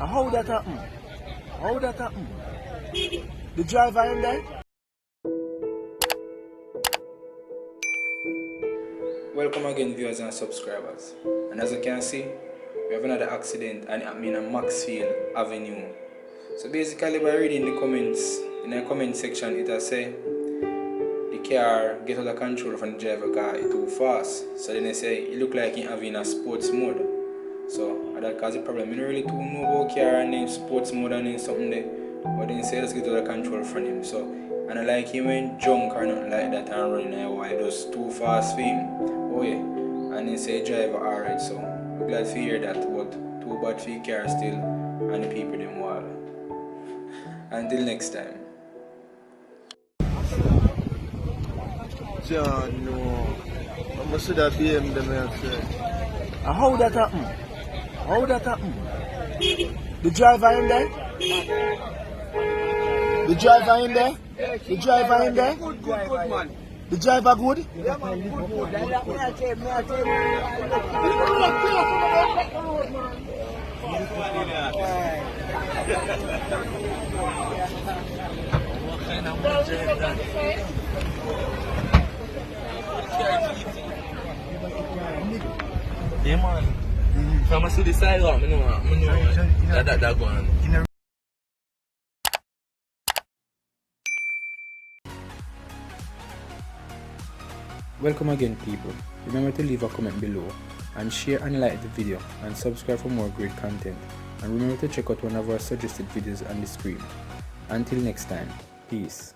how that happen? How that happen? The driver in there? Welcome again, viewers and subscribers. And as you can see, we have another accident, and it happened on Maxfield Avenue. So basically, by reading the comments in the comment section, it has say the car get out of control from the driver car, it's too fast. So then they say it look like it having a sports mode. So that cause the problem. I don't really too know about car and then sports mode and then something there. But then say let's get out of control from him. So and I like him went drunk or nothing like that and running away. It was too fast for him. Oh yeah. And they say driver alright, so we're glad to hear that, but too bad for your car still and the people them wall. Until next time. John, no. I must see that BM them say. How that happen? How that happen? The driver in there? The driver in there? The driver in there? Good man. The driver good? Yeah, man, good. Yeah, man. From I see the side up, I know that go on. Welcome again, people. Remember to leave a comment below and share and like the video and subscribe for more great content. And remember to check out one of our suggested videos on the screen. Until next time, peace.